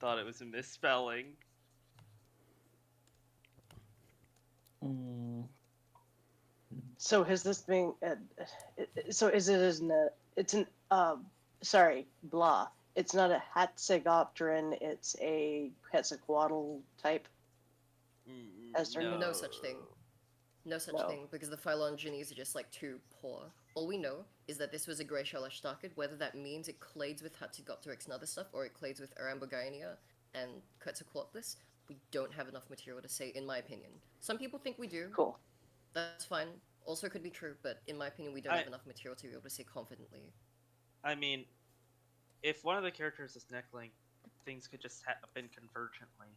thought it was a misspelling. So has this been? So is it as an? It's an. Sorry, blah. It's not a Hatzegopteran. It's a Quetzalcoatl type Esther. No. No such thing. No such No. thing, because the phylogenies are just like too poor. All we know is that this was a grey shell Ashtarkid, whether that means it clades with Hatzegopteryx and other stuff, or it clades with Arambogaenia and Quetzalcoatlus. We don't have enough material to say, in my opinion. Some people think we do. Cool. That's fine. Also could be true, but in my opinion, we don't have enough material to be able to say confidently. I mean, if one of the characters is neckling, things could just happen convergently.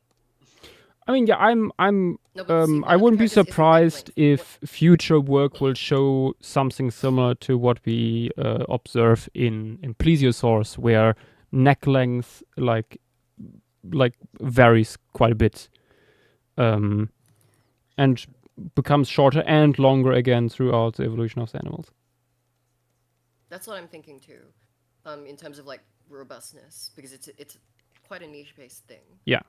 I mean, yeah, No, but see, one I of the wouldn't be characters isn't surprised neck if future work will show something similar to what we observe in plesiosaurs, where neck length like varies quite a bit, and becomes shorter and longer again throughout the evolution of the animals. That's what I'm thinking too, in terms of like robustness, because it's quite a niche-based thing. Yeah,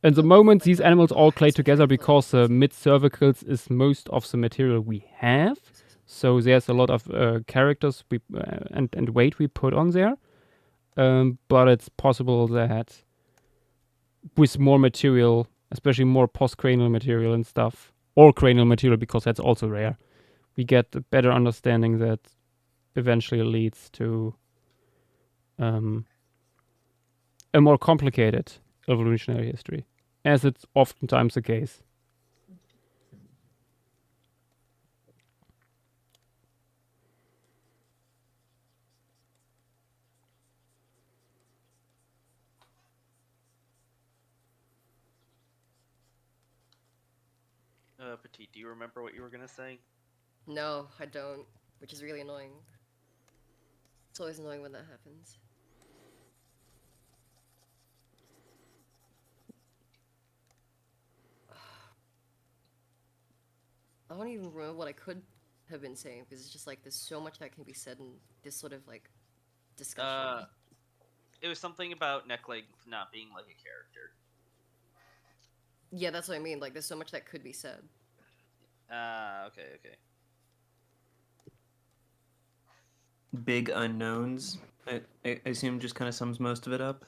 and the But, moment like, these animals all clay it's together, very because the close. mid cervicals is most of the material we have, so there's a lot of characters we and weight we put on there. But it's possible that with more material, especially more postcranial material and stuff, or cranial material, because that's also rare, we get a better understanding that eventually leads to a more complicated evolutionary history, as it's oftentimes the case. Petit, do you remember what you were gonna say? No, I don't, which is really annoying. It's always annoying when that happens. I don't even remember what I could have been saying, because it's just like there's so much that can be said in this sort of like discussion. It was something about neckling not being like a character. Yeah, that's what I mean. Like, there's so much that could be said. Okay. Big unknowns. I assume just kind of sums most of it up.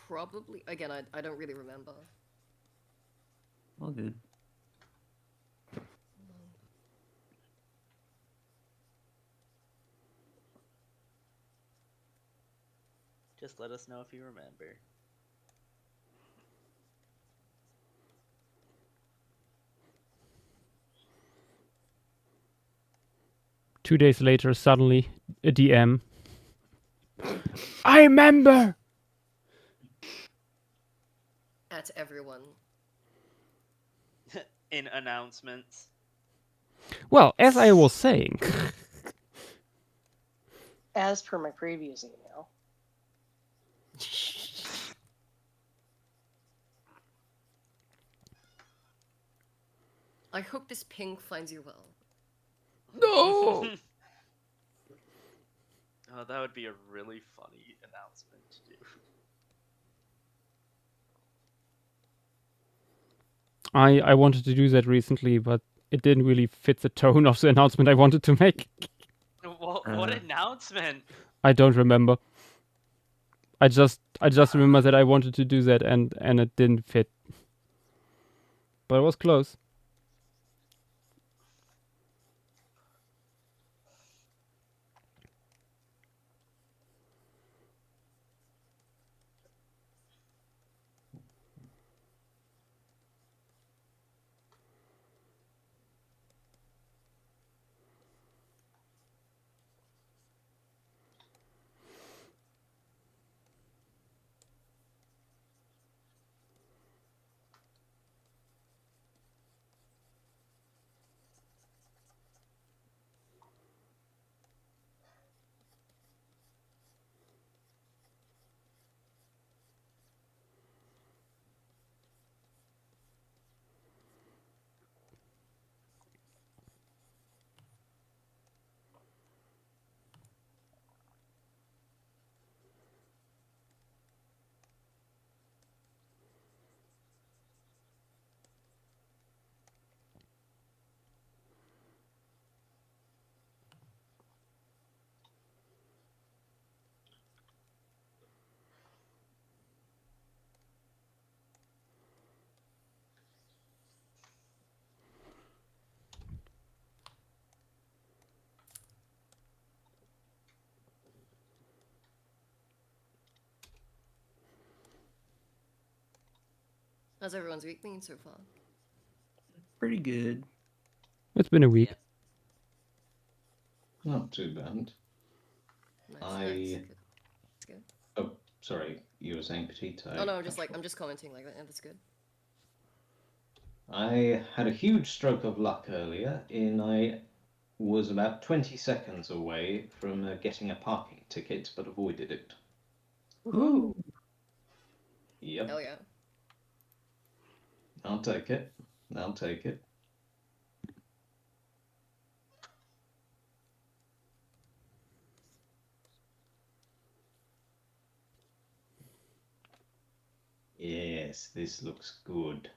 Probably. Again, I don't really remember. All good. Just let us know if you remember. Two days later, suddenly, a DM. I remember! At everyone. In announcements. Well, as I was saying, As per my previous email. I hope this ping finds you well. no! Oh, that would be a really funny announcement to do. I wanted to do that recently, but it didn't really fit the tone of the announcement I wanted to make. What announcement? I don't remember. I just remember that I wanted to do that and it didn't fit. But it was close. How's everyone's week been so far? Pretty good. It's been a week. Yeah. Not too bad. Nice, nice. Good. That's good. Oh, sorry, you were saying petite. Oh no, I'm just commenting like that. Yeah, that's good. I had a huge stroke of luck earlier in I was about 20 seconds away from getting a parking ticket, but avoided it. Ooh. Yep, Hell yeah. I'll take it. I'll take it. Yes, this looks good.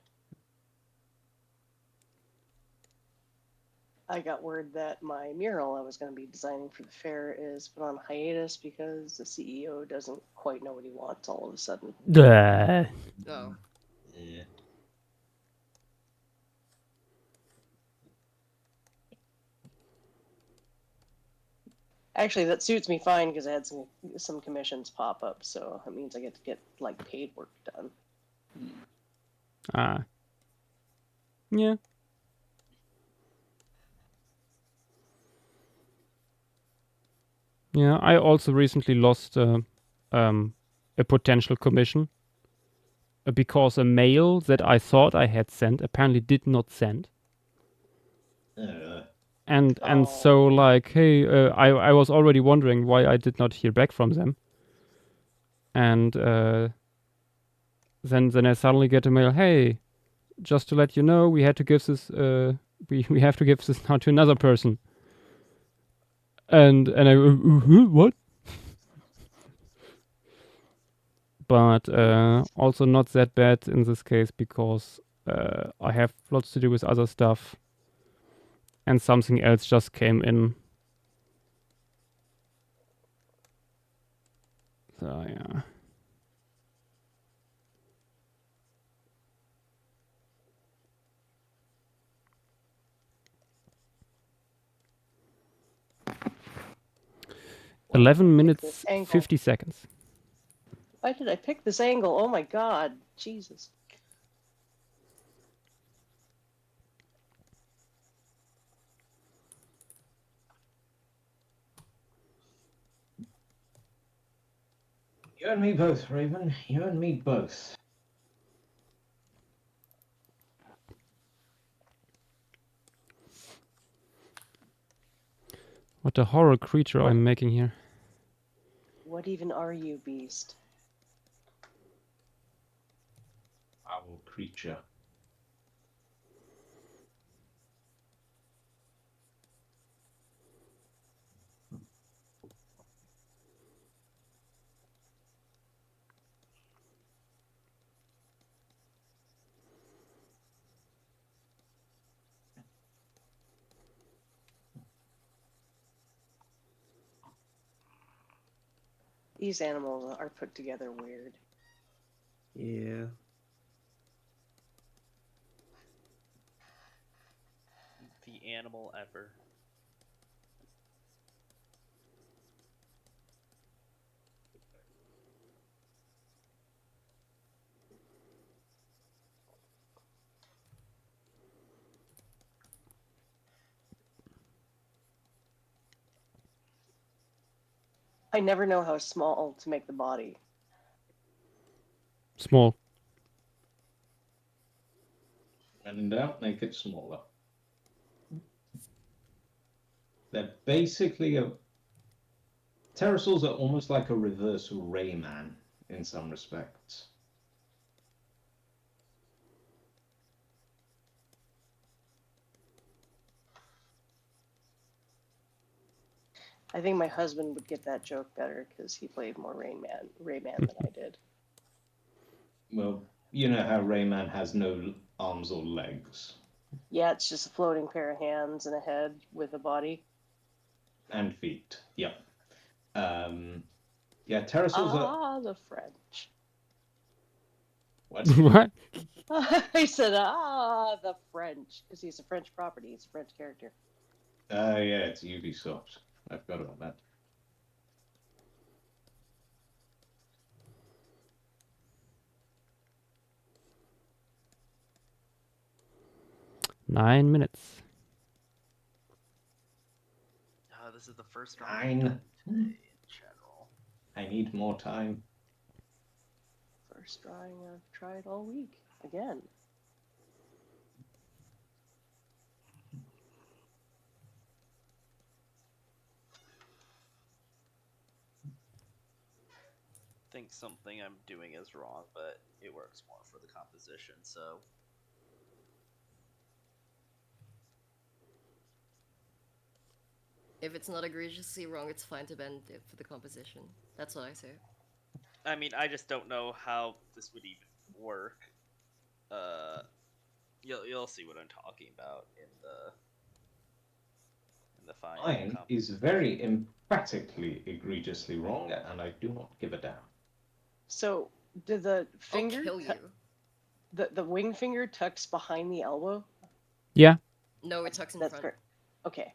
I got word that my mural I was going to be designing for the fair is put on hiatus because the CEO doesn't quite know what he wants all of a sudden. Duh. Oh. Yeah. Actually, that suits me fine because I had some commissions pop up, so that means I get to get like paid work done. Ah. Yeah. Yeah, I also recently lost a potential commission because a mail that I thought I had sent apparently did not send. And so Oh. like, hey, I was already wondering why I did not hear back from them. And then I suddenly get a mail, hey, just to let you know, we had to give this we have to give this now to another person. And I what? But also not that bad in this case because I have lots to do with other stuff, and something else just came in. So yeah. Why did I 11 pick minutes, this angle? 50 seconds. Why did I pick this angle? Oh my god. Jesus. You and me both, Raven. You and me both. What a horror creature What? I'm making here. What even are you, beast? Owl creature. These animals are put together weird. Yeah. The animal ever. I never know how small to make the body. Small. When in doubt, make it smaller. They're basically pterosaurs are almost like a reverse Rayman in some respects. I think my husband would get that joke better because he played more Rayman than I did. Well, you know how Rayman has no arms or legs. Yeah, it's just a floating pair of hands and a head with a body. And feet. Yep. Yeah, pterosaurs are. The French. What? What? I said, the French, because he's a French property. He's a French character. Yeah, it's Ubisoft. I forgot about that. 9 minutes. This is the first round we've 9. done today in general. I need more time. First drawing I've tried all week. Again. Think something I'm doing is wrong, but it works more for the composition, so. If it's not egregiously wrong, it's fine to bend it for the composition. That's what I say. I mean, I just don't know how this would even work. You'll see what I'm talking about in the final. Mine is very emphatically egregiously wrong, and I do not give a damn. So, do the I'll finger, kill you. the wing finger tucks behind the elbow? Yeah. No, it tucks in That's front. correct. Okay.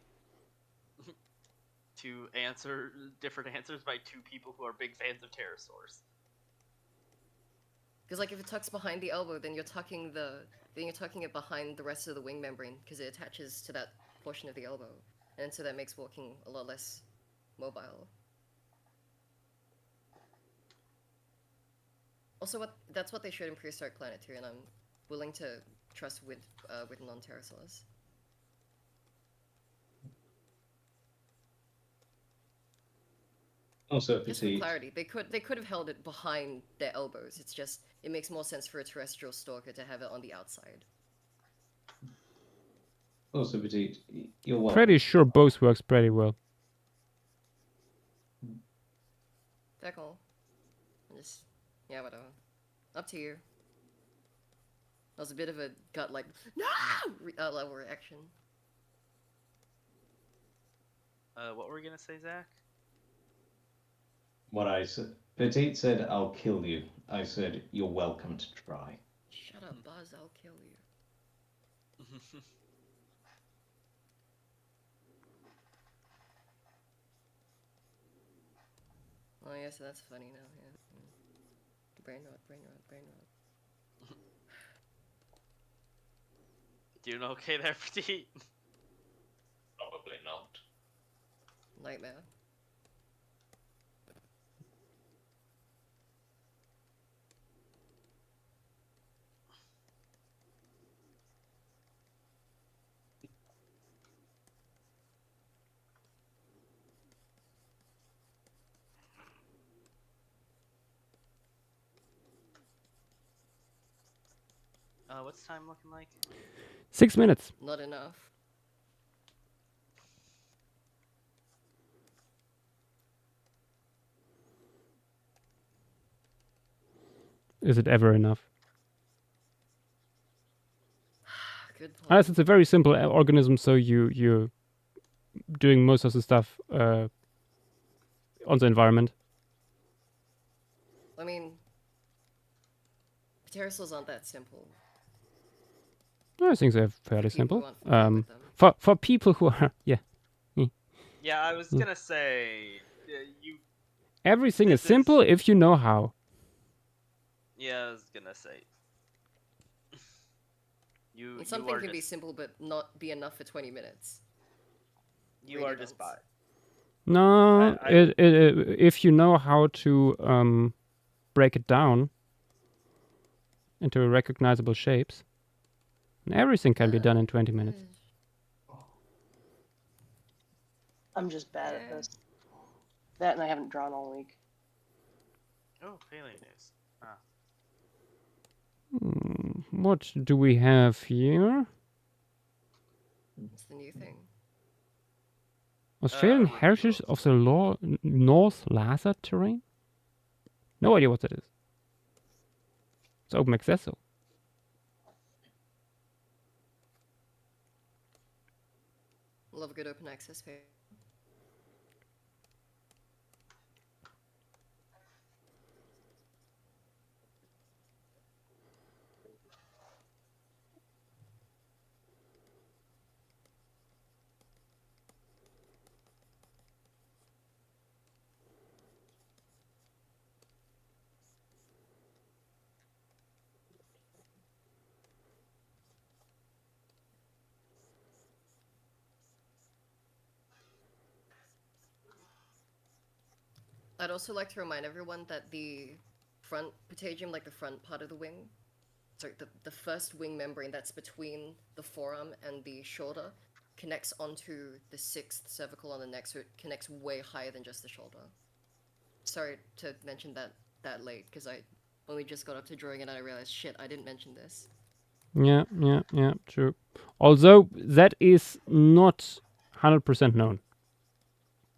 To answer different answers by two people who are big fans of pterosaurs. Because like if it tucks behind the elbow, then you're tucking it behind the rest of the wing membrane because it attaches to that portion of the elbow, and so that makes walking a lot less mobile. Also, that's what they showed in Prehistoric Planet too, and I'm willing to trust with non-pterosaurs. Also, Just for petite. clarity, they could have held it behind their elbows. It's just it makes more sense for a terrestrial stalker to have it on the outside. Also, petite. You're welcome. Pretty sure both works pretty well. Fair call. Yeah, whatever. Up to you. That was a bit of a gut like no level reaction. What were we gonna say, Zach? What I said. Petite said, "I'll kill you." I said, "You're welcome to try." Shut up, Buzz. I'll kill you. Oh yeah, so that's funny now. Yeah. Brain rot. Doing okay there, Petite? Probably not. Nightmare. What's time looking like? 6 minutes. Not enough. Is it ever enough? Good point. Unless it's a very simple organism, so you're doing most of the stuff on the environment. I mean, pterosaurs aren't that simple. I think they're fairly People simple. aren't familiar with them. For people who are Yeah, I was gonna say you. everything is This simple is- if you know how. Yeah, I was gonna say. You Something are can be just simple but not be enough for 20 minutes. you are just Radiance. by. No, I- if you know how to break it down into recognizable shapes, everything can be done in 20 minutes. I'm just bad at Yeah. this. That and I haven't drawn all week. Oh, alien news. What do we have here? It's the new thing. Australian review heritage of- of the North Lhasa terrain? No idea what that is. It's open access, though. Love a good open access page. I'd also like to remind everyone that the front patagium, like the front part of the wing, sorry, the first wing membrane that's between the forearm and the shoulder connects onto the 6th cervical on the neck, so it connects way higher than just the shoulder. Sorry to mention that late, because I only just got up to drawing it and I realized, shit, I didn't mention this. Yeah, true. Although that is not 100% known,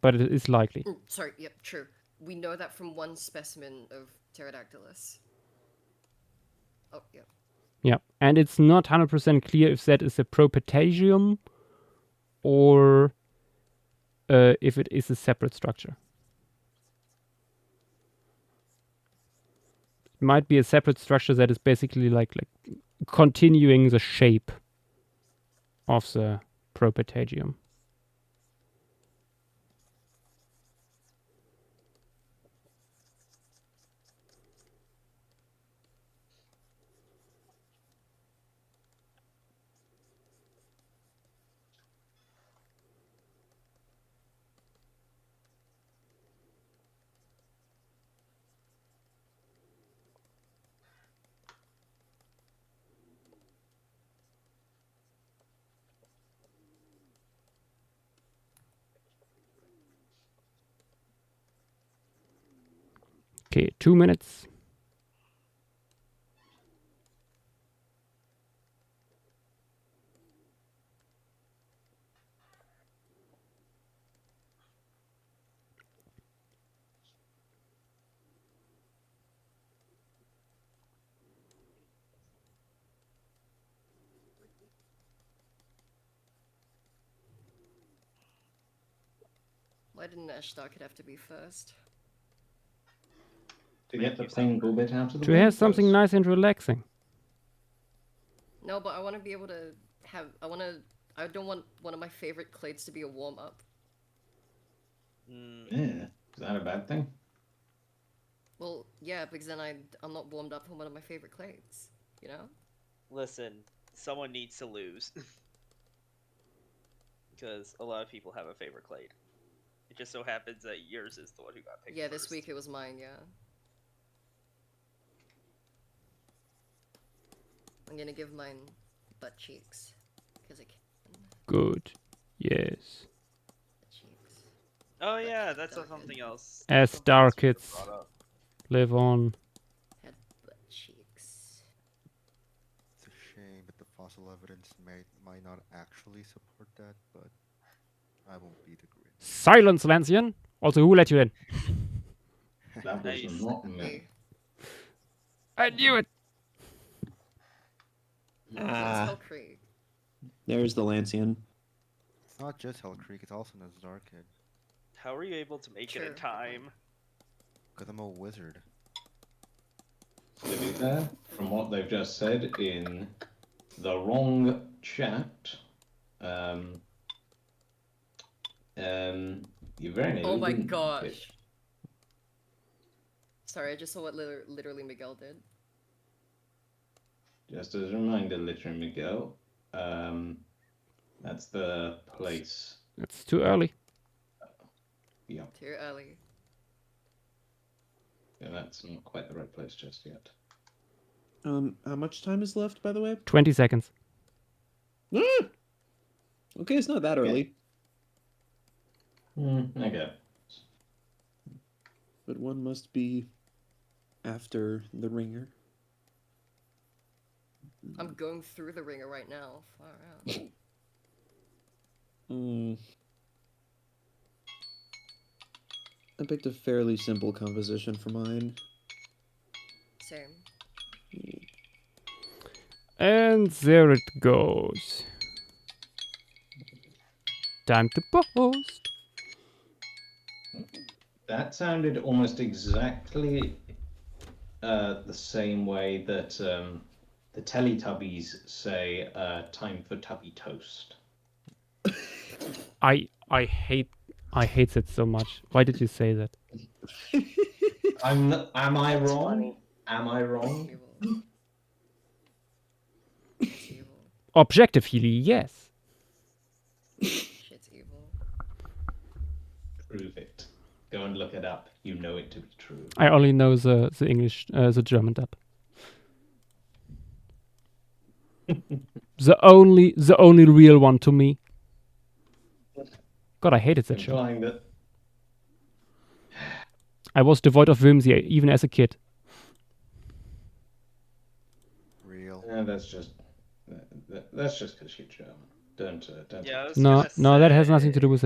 but it is likely. Sorry, yep, true. We know that from one specimen of Pterodactylus. Oh, yep. Yeah, and it's not 100% clear if that is a propatagium or if it is a separate structure. It might be a separate structure that is basically like continuing the shape of the propatagium. Okay, 2 minutes. Why didn't Ashtarkid have to be first? To get the painful bit out of the To way have something first. nice and relaxing. No, but I want to be able to have. I don't want one of my favorite clades to be a warm up. Yeah, is that a bad thing? Well, yeah, because then I'm not warmed up on one of my favorite clades. You know? Listen, someone needs to lose. Because a lot of people have a favorite clade. It just so happens that yours is the one who got picked Yeah, first. this week it was mine. Yeah. I'm gonna give mine butt cheeks because I can. Good. Yes. Butt cheeks. Oh yeah, that's Dark something else. As Something else we Darkids should've brought up. live on. Had butt cheeks. It's a shame, but the fossil evidence might not actually support that, but I won't be the grid. Silence, Lancian! Also, who let you in? That was Nice. not me. Me. I knew it! It's Ah, Hell Creek. there's the Lancian. It's not just Hell Creek, it's also Nazarkid. How are you able to make it Sure. in time? Because I'm a wizard. To be fair, from what they've just said in the wrong chat, you very nearly Oh my didn't make gosh. it. Sorry, I just saw what literally Miguel did. Just as a reminder, literally, Miguel, that's the place. It's too early. Yeah, Too early. that's not quite the right place just yet. How much time is left, by the way? 20 seconds. Ah! Okay, it's not that early, Okay. but one must be after the ringer. I'm going through the ringer right now. Far out. I picked a fairly simple composition for mine. Same. And there it goes. Time to post. That sounded almost exactly the same way that the Teletubbies say time for tubby toast. I hate it so much. Why did you say that? Am I That's wrong? funny. Am I wrong? Evil. It's evil. Objectively, yes. Shit's evil. Prove it. Go and look it up. you know it to be true. I only know the English, the German dub. the only real one to me. God, I hated that show. Implying that I was devoid of whimsy even as a kid. Real. that's just because you're German. Don't. Yeah, I was No, gonna no, that has nothing to say- do with that.